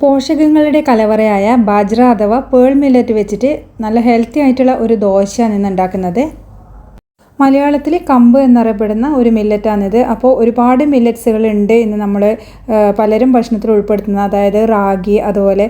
പോഷകങ്ങളുടെ കലവറയായ ബാജ്ര അഥവാ pearl millet വെച്ചിട്ട് നല്ല ഹെൽത്തി ആയിട്ടുള്ള ഒരു ദോശയാണ് ഇന്ന് ഉണ്ടാക്കുന്നത്. മലയാളത്തിൽ കമ്പ് എന്നറിയപ്പെടുന്ന ഒരു മില്ലറ്റാണിത്. അപ്പോൾ ഒരുപാട് മില്ലറ്റ്സുകൾ ഉണ്ട് ഇന്ന് നമ്മൾ പലരും ഭക്ഷണത്തിൽ ഉൾപ്പെടുത്തുന്നത്. അതായത് റാഗി, അതുപോലെ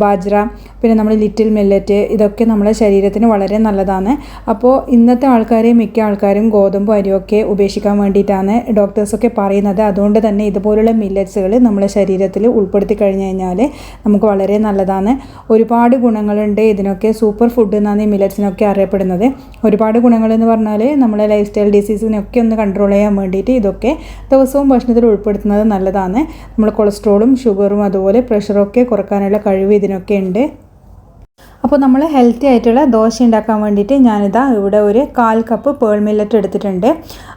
ബാജ്ര, പിന്നെ നമ്മൾ ലിറ്റിൽ മില്ലറ്റ്, ഇതൊക്കെ നമ്മുടെ ശരീരത്തിന് വളരെ നല്ലതാണ്. അപ്പോൾ ഇന്നത്തെ മിക്ക ആൾക്കാരും ഗോതമ്പ് അരിയൊക്കെ ഉപേക്ഷിക്കാൻ വേണ്ടിയിട്ടാണ് ഡോക്ടേഴ്സൊക്കെ പറയുന്നത്. അതുകൊണ്ട് തന്നെ ഇതുപോലുള്ള മില്ലറ്റ്സുകൾ നമ്മുടെ ശരീരത്തിൽ ഉൾപ്പെടുത്തി കഴിഞ്ഞ് കഴിഞ്ഞാൽ നമുക്ക് വളരെ നല്ലതാണ്. ഒരുപാട് ഗുണങ്ങളുണ്ട് ഇതിനൊക്കെ. സൂപ്പർ ഫുഡ് എന്നാണ് ഈ മില്ലറ്റ്സിനൊക്കെ അറിയപ്പെടുന്നത്. ഒരുപാട് ഗുണങ്ങളെന്ന് പറഞ്ഞാൽ നമ്മളെ ലൈഫ് സ്റ്റൈൽ ഡിസീസിനൊക്കെ ഒന്ന് കൺട്രോൾ ചെയ്യാൻ വേണ്ടിയിട്ട് ഇതൊക്കെ ദിവസവും ഭക്ഷണത്തിൽ ഉൾപ്പെടുത്തുന്നത് നല്ലതാണ്. നമ്മൾ കൊളസ്ട്രോളും ഷുഗറും അതുപോലെ പ്രഷറൊക്കെ കുറക്കാനുള്ള കഴിവ് ഇതിനൊക്കെ ഉണ്ട്. അപ്പോൾ നമ്മൾ ഹെൽത്തി ആയിട്ടുള്ള ദോശ ഉണ്ടാക്കാൻ വേണ്ടിയിട്ട് ഞാനിതാ ഇവിടെ ഒരു 1/4 കപ്പ് പേൾ മില്ലറ്റ് എടുത്തിട്ടുണ്ട്.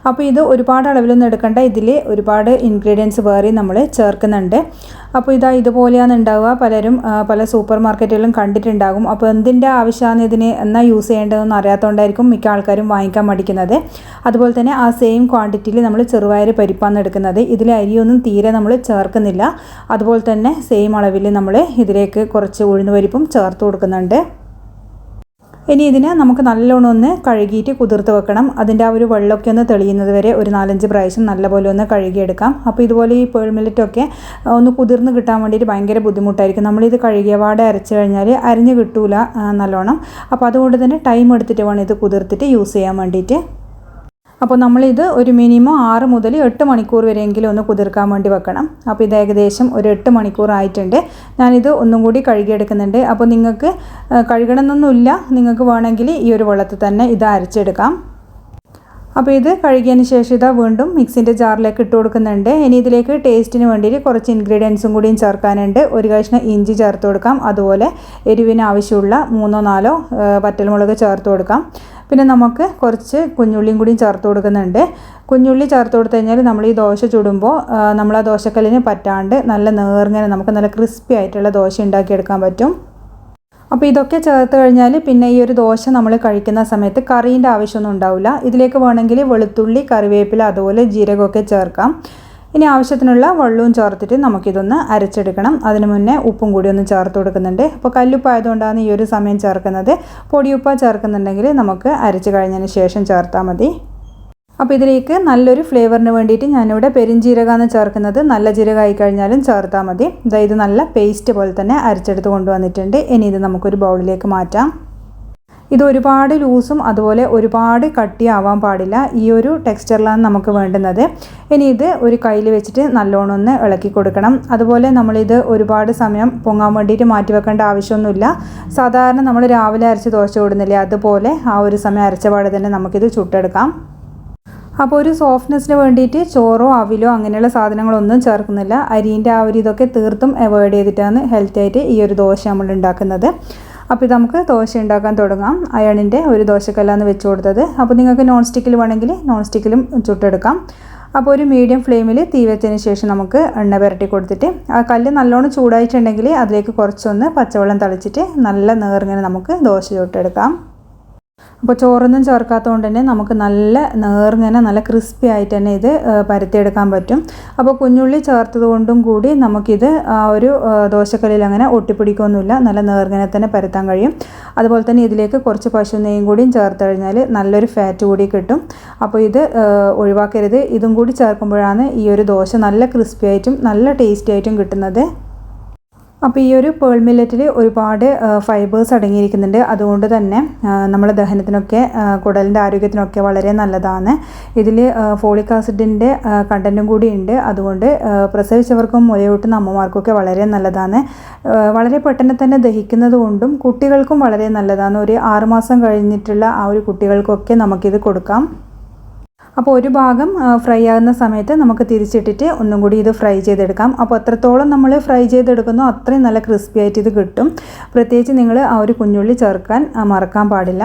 അപ്പോൾ ഇത് ഒരുപാട് അളവിലൊന്നും എടുക്കേണ്ട. ഇതിൽ ഒരുപാട് ഇൻഗ്രീഡിയൻസ് വേറെ നമ്മൾ ചേർക്കുന്നുണ്ട്. അപ്പോൾ ഇതുപോലെയാണ് ഉണ്ടാവുക. പലരും പല സൂപ്പർ മാർക്കറ്റുകളിലും കണ്ടിട്ടുണ്ടാകും. അപ്പോൾ എന്തിൻ്റെ ആവശ്യമാണ് ഇതിന് എന്നാൽ യൂസ് ചെയ്യേണ്ടതെന്ന് അറിയാത്തതുകൊണ്ടായിരിക്കും മിക്ക ആൾക്കാരും വാങ്ങിക്കാൻ മടിക്കുന്നത്. അതുപോലെ തന്നെ ആ സെയിം ക്വാണ്ടിറ്റിയിൽ നമ്മൾ ചെറുപയർ പരിപ്പാണ് എടുക്കുന്നത്. ഇതിൽ അരിയൊന്നും തീരെ നമ്മൾ ചേർക്കുന്നില്ല. അതുപോലെ തന്നെ സെയിം അളവിൽ നമ്മൾ ഇതിലേക്ക് കുറച്ച് ഉഴുന്ന് പരിപ്പും ചേർത്ത് കൊടുക്കുന്നുണ്ട്. ഇനി ഇതിനെ നമുക്ക് നല്ലോണം ഒന്ന് കഴുകിയിട്ട് കുതിർത്ത് വെക്കണം. അതിൻ്റെ ആ ഒരു വെള്ളമൊക്കെ ഒന്ന് തെളിയുന്നത് വരെ ഒരു 4-5 പ്രാവശ്യം നല്ലപോലെ ഒന്ന് കഴുകിയെടുക്കാം. അപ്പോൾ ഇതുപോലെ ഈ പേൾ മില്ലറ്റൊക്കെ ഒന്ന് കുതിർന്ന് കിട്ടാൻ വേണ്ടിയിട്ട് ഭയങ്കര ബുദ്ധിമുട്ടായിരിക്കും. നമ്മളിത് കഴുകിയ പാടെ അരച്ച് കഴിഞ്ഞാൽ അരിഞ്ഞ് കിട്ടൂല നല്ലോണം. അപ്പോൾ അതുകൊണ്ട് തന്നെ ടൈം എടുത്തിട്ട് വേണം ഇത് കുതിർത്തിട്ട് യൂസ് ചെയ്യാൻ വേണ്ടിയിട്ട്. അപ്പോൾ നമ്മളിത് ഒരു മിനിമം 6 മുതൽ 8 മണിക്കൂർ വരെയെങ്കിലും ഒന്ന് കുതിർക്കാൻ വേണ്ടി വെക്കണം. അപ്പോൾ ഇത് ഏകദേശം ഒരു 8 മണിക്കൂർ ആയിട്ടുണ്ട്. ഞാനിത് ഒന്നും കൂടി കഴുകിയെടുക്കുന്നുണ്ട്. അപ്പോൾ നിങ്ങൾക്ക് കഴുകണമെന്നൊന്നുമില്ല, നിങ്ങൾക്ക് വേണമെങ്കിൽ ഈ ഒരു വെള്ളത്തിൽ തന്നെ ഇത് അരച്ചെടുക്കാം. അപ്പോൾ ഇത് കഴുകിയതിന് ശേഷം ഇതാ വീണ്ടും മിക്സിൻ്റെ ജാറിലേക്ക് ഇട്ട് കൊടുക്കുന്നുണ്ട്. ഇനി ഇതിലേക്ക് ടേസ്റ്റിന് വേണ്ടിയിട്ട് കുറച്ച് ഇൻഗ്രീഡിയൻസും കൂടിയും ചേർക്കാനുണ്ട്. ഒരു കഷ്ണം ഇഞ്ചി ചേർത്ത് കൊടുക്കാം. അതുപോലെ എരിവിന് ആവശ്യമുള്ള 3-4 വറ്റൽമുളക് ചേർത്ത് കൊടുക്കാം. പിന്നെ നമുക്ക് കുറച്ച് കുഞ്ഞുള്ളിയും കൂടിയും ചേർത്ത് കൊടുക്കുന്നുണ്ട്. കുഞ്ഞുള്ളി ചേർത്ത് കൊടുത്തു കഴിഞ്ഞാൽ നമ്മൾ ഈ ദോശ ചുടുമ്പോൾ നമ്മൾ ആ ദോശക്കല്ലിന് പറ്റാണ്ട് നല്ല നേർങ്ങനെ നമുക്ക് നല്ല ക്രിസ്പി ആയിട്ടുള്ള ദോശ ഉണ്ടാക്കിയെടുക്കാൻ പറ്റും. അപ്പോൾ ഇതൊക്കെ ചേർത്ത് കഴിഞ്ഞാൽ പിന്നെ ഈ ഒരു ദോശ നമ്മൾ കഴിക്കുന്ന സമയത്ത് കറീൻ്റെ ആവശ്യമൊന്നും ഉണ്ടാവില്ല. ഇതിലേക്ക് വേണമെങ്കിൽ വെളുത്തുള്ളി, കറിവേപ്പില, അതുപോലെ ജീരകമൊക്കെ ചേർക്കാം. ഇനി ആവശ്യത്തിനുള്ള വെള്ളവും ചേർത്തിട്ട് നമുക്കിതൊന്ന് അരച്ചെടുക്കണം. അതിന് മുന്നേ ഉപ്പും കൂടി ഒന്ന് ചേർത്ത് കൊടുക്കുന്നുണ്ട്. അപ്പോൾ കല്ലുപ്പായതുകൊണ്ടാണ് ഈ ഒരു സമയം ചേർക്കുന്നത്. പൊടിയുപ്പ ചേർക്കുന്നുണ്ടെങ്കിൽ നമുക്ക് അരച്ച് കഴിഞ്ഞതിന് ശേഷം ചേർത്താൽ മതി. അപ്പോൾ ഇതിലേക്ക് നല്ലൊരു ഫ്ലേവറിന് വേണ്ടിയിട്ട് ഞാനിവിടെ പെരിഞ്ജീരകമാണ് ചേർക്കുന്നത്. നല്ല ജീരകമായി കഴിഞ്ഞാലും ചേർത്താൽ മതി. ഇത് നല്ല പേസ്റ്റ് പോലെ തന്നെ അരച്ചെടുത്ത് കൊണ്ടുവന്നിട്ടുണ്ട്. ഇനി ഇത് നമുക്കൊരു ബൗളിലേക്ക് മാറ്റാം. ഇത് ഒരുപാട് ലൂസും അതുപോലെ ഒരുപാട് കട്ടിയാവാൻ പാടില്ല. ഈ ഒരു ടെക്സ്ചറിലാണ് നമുക്ക് വേണ്ടുന്നത്. ഇനി ഇത് ഒരു കയ്യിൽ വെച്ചിട്ട് നല്ലോണം ഒന്ന് ഇളക്കി കൊടുക്കണം. അതുപോലെ നമ്മളിത് ഒരുപാട് സമയം പൊങ്ങാൻ വേണ്ടിയിട്ട് മാറ്റി വെക്കേണ്ട ആവശ്യമൊന്നുമില്ല. സാധാരണ നമ്മൾ രാവിലെ അരച്ച് ദോശ ചുടുന്നില്ലേ, അതുപോലെ ആ ഒരു സമയം അരച്ച പാടെ തന്നെ നമുക്കിത് ചുട്ടെടുക്കാം. അപ്പോൾ ഒരു സോഫ്റ്റ്നെസ്സിന് വേണ്ടിയിട്ട് ചോറോ അവിലോ അങ്ങനെയുള്ള സാധനങ്ങളൊന്നും ചേർക്കുന്നില്ല. അരിൻ്റെ ആ ഒരു ഇതൊക്കെ തീർത്തും അവോയ്ഡ് ചെയ്തിട്ടാണ് ഹെൽത്തി ആയിട്ട് ഈ ഒരു ദോശ നമ്മൾ ഉണ്ടാക്കുന്നത്. അപ്പോൾ ഇത് നമുക്ക് ദോശ ഉണ്ടാക്കാൻ തുടങ്ങാം. അയണിൻ്റെ ഒരു ദോശക്കല്ലാണ് വെച്ച് കൊടുത്തത്. അപ്പോൾ നിങ്ങൾക്ക് നോൺ സ്റ്റിക്കിൽ വേണമെങ്കിൽ നോൺ സ്റ്റിക്കിലും ചുട്ടെടുക്കാം. അപ്പോൾ ഒരു മീഡിയം ഫ്ലെയിമിൽ തീ വെച്ചതിന് ശേഷം നമുക്ക് എണ്ണ പുരട്ടി കൊടുത്തിട്ട് ആ കല്ല് നല്ലോണം ചൂടായിട്ടുണ്ടെങ്കിൽ അതിലേക്ക് കുറച്ചൊന്ന് പച്ചവെള്ളം തളിച്ചിട്ട് നല്ല നേർങ്ങനെ നമുക്ക് ദോശ ചുട്ടെടുക്കാം. അപ്പോൾ ചോറൊന്നും ചേർക്കാത്തതുകൊണ്ട് തന്നെ നമുക്ക് നല്ല നേർങ്ങനെ നല്ല ക്രിസ്പി ആയിട്ട് തന്നെ ഇത് പരത്തിയെടുക്കാൻ പറ്റും. അപ്പോൾ കുഞ്ഞുള്ളി ചേർത്തത് കൊണ്ടും കൂടി നമുക്കിത് ആ ഒരു ദോശക്കല്ലിൽ അങ്ങനെ ഒട്ടിപ്പിടിക്കൊന്നുമില്ല. നല്ല നേർങ്ങനെ തന്നെ പരത്താൻ കഴിയും. അതുപോലെ തന്നെ ഇതിലേക്ക് കുറച്ച് പശു നെയ്യും കൂടിയും ചേർത്ത് കഴിഞ്ഞാൽ നല്ലൊരു ഫാറ്റ് കൂടി കിട്ടും. അപ്പോൾ ഇത് ഒഴിവാക്കരുത്. ഇതും കൂടി ചേർക്കുമ്പോഴാണ് ഈ ഒരു ദോശ നല്ല ക്രിസ്പി ആയിട്ടും നല്ല ടേസ്റ്റി ആയിട്ടും കിട്ടുന്നത്. അപ്പോൾ ഈ ഒരു പേൾ മില്ലറ്റിൽ ഒരുപാട് ഫൈബേഴ്സ് അടങ്ങിയിരിക്കുന്നുണ്ട്. അതുകൊണ്ട് തന്നെ നമ്മുടെ ദഹനത്തിനൊക്കെ കുടലിൻ്റെ ആരോഗ്യത്തിനൊക്കെ വളരെ നല്ലതാണ്. ഇതിൽ ഫോളിക് ആസിഡിൻ്റെ കണ്ടൻറ്റും കൂടി ഉണ്ട്. അതുകൊണ്ട് പ്രസവിച്ചവർക്കും മുലയൂട്ടുന്ന അമ്മമാർക്കൊക്കെ വളരെ നല്ലതാണ്. വളരെ പെട്ടെന്ന് തന്നെ ദഹിക്കുന്നത് കൊണ്ടും കുട്ടികൾക്കും വളരെ നല്ലതാണ്. ഒരു 6 മാസം കഴിഞ്ഞിട്ടുള്ള ആ ഒരു കുട്ടികൾക്കൊക്കെ നമുക്കിത് കൊടുക്കാം. അപ്പോൾ ഒരു ഭാഗം ഫ്രൈ ആകുന്ന സമയത്ത് നമുക്ക് തിരിച്ചിട്ടിട്ട് ഒന്നും കൂടി ഇത് ഫ്രൈ ചെയ്തെടുക്കാം. അപ്പോൾ എത്രത്തോളം നമ്മൾ ഫ്രൈ ചെയ്തെടുക്കുന്നോ അത്രയും നല്ല ക്രിസ്പി ആയിട്ട് ഇത് കിട്ടും. പ്രത്യേകിച്ച് നിങ്ങൾ ആ ഒരു കുഞ്ഞുള്ളി ചേർക്കാൻ മറക്കാൻ പാടില്ല.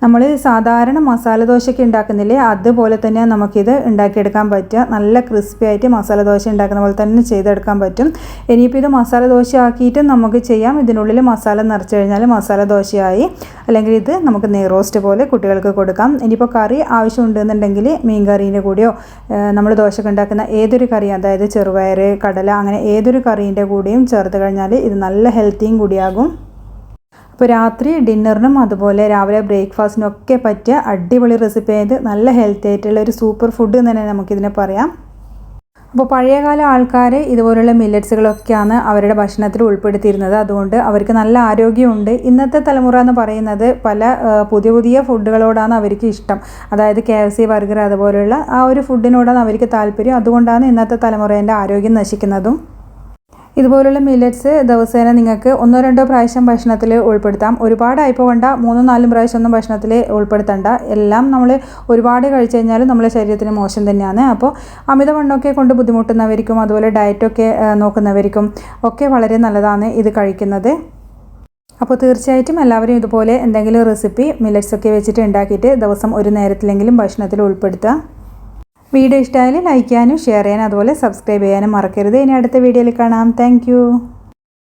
നമ്മൾ സാധാരണ മസാല ദോശയ്ക്ക് ഉണ്ടാക്കുന്നില്ലേ അതുപോലെ തന്നെ നമുക്കിത് ഉണ്ടാക്കിയെടുക്കാൻ പറ്റുക. നല്ല ക്രിസ്പി ആയിട്ട് മസാല ദോശ ഉണ്ടാക്കുന്ന പോലെ തന്നെ ചെയ്തെടുക്കാൻ പറ്റും. ഇനിയിപ്പോൾ ഇത് മസാല ദോശ ആക്കിയിട്ട് നമുക്ക് ചെയ്യാം. ഇതിനുള്ളിൽ മസാല നിറച്ച് കഴിഞ്ഞാൽ മസാല ദോശയായി. അല്ലെങ്കിൽ ഇത് നമുക്ക് നെയ് റോസ്റ്റ് പോലെ കുട്ടികൾക്ക് കൊടുക്കാം. ഇനിയിപ്പോൾ കറി ആവശ്യമുണ്ടെന്നുണ്ടെങ്കിൽ മീൻ കറീൻ്റെ കൂടെയോ നമ്മൾ ദോശയ്ക്ക് ഉണ്ടാക്കുന്ന ഏതൊരു കറി, അതായത് ചെറുപയർ, കടല, അങ്ങനെ ഏതൊരു കറീൻ്റെ കൂടെയും ചേർത്ത് കഴിഞ്ഞാൽ ഇത് നല്ല ഹെൽത്തിയും കൂടിയാകും. അപ്പോൾ രാത്രി ഡിന്നറിനും അതുപോലെ രാവിലെ ബ്രേക്ക്ഫാസ്റ്റിനും ഒക്കെ പറ്റിയ അടിപൊളി റെസിപ്പി ആയത് നല്ല ഹെൽത്തി ആയിട്ടുള്ള ഒരു സൂപ്പർ ഫുഡ് എന്ന് തന്നെ നമുക്കിതിനെ പറയാം. അപ്പോൾ പഴയകാല ആൾക്കാർ ഇതുപോലുള്ള മില്ലറ്റ്സുകളൊക്കെയാണ് അവരുടെ ഭക്ഷണത്തിൽ ഉൾപ്പെടുത്തിയിരുന്നത്. അതുകൊണ്ട് അവർക്ക് നല്ല ആരോഗ്യമുണ്ട്. ഇന്നത്തെ തലമുറ എന്ന് പറയുന്നത് പല പുതിയ പുതിയ ഫുഡുകളോടാണ് അവർക്ക് ഇഷ്ടം. അതായത് KFC, ബർഗർ അതുപോലുള്ള ആ ഒരു ഫുഡിനോടാണ് അവർക്ക് താല്പര്യം. അതുകൊണ്ടാണ് ഇന്നത്തെ തലമുറേൻ്റെ ആരോഗ്യം നശിക്കുന്നതും. ഇതുപോലുള്ള മില്ലറ്റ്സ് ദിവസേന നിങ്ങൾക്ക് 1-2 പ്രാവശ്യം ഭക്ഷണത്തിൽ ഉൾപ്പെടുത്താം. ഒരുപാടായിപ്പോൾ വേണ്ട, 3-4 പ്രാവശ്യമൊന്നും ഭക്ഷണത്തിൽ ഉൾപ്പെടുത്തണ്ട. എല്ലാം നമ്മൾ ഒരുപാട് കഴിച്ചു കഴിഞ്ഞാൽ നമ്മുടെ ശരീരത്തിന് മോശം തന്നെയാണ്. അപ്പോൾ അമിതവണ്ണമൊക്കെ കൊണ്ട് ബുദ്ധിമുട്ടുന്നവർക്കും അതുപോലെ ഡയറ്റൊക്കെ നോക്കുന്നവർക്കും ഒക്കെ വളരെ നല്ലതാണ് ഇത് കഴിക്കുന്നത്. അപ്പോൾ തീർച്ചയായിട്ടും എല്ലാവരും ഇതുപോലെ എന്തെങ്കിലും റെസിപ്പി മില്ലറ്റ്സൊക്കെ വെച്ചിട്ട് ഉണ്ടാക്കിയിട്ട് ദിവസം ഒരു നേരത്തിലെങ്കിലും ഭക്ഷണത്തിൽ ഉൾപ്പെടുത്തുക. വീഡിയോ ഇഷ്ടമായാലും ലൈക്ക് ചെയ്യാനും ഷെയർ ചെയ്യാനും അതുപോലെ സബ്സ്ക്രൈബ് ചെയ്യാനും മറക്കരുത്. ഇനി അടുത്ത വീഡിയോയിൽ കാണാം. താങ്ക്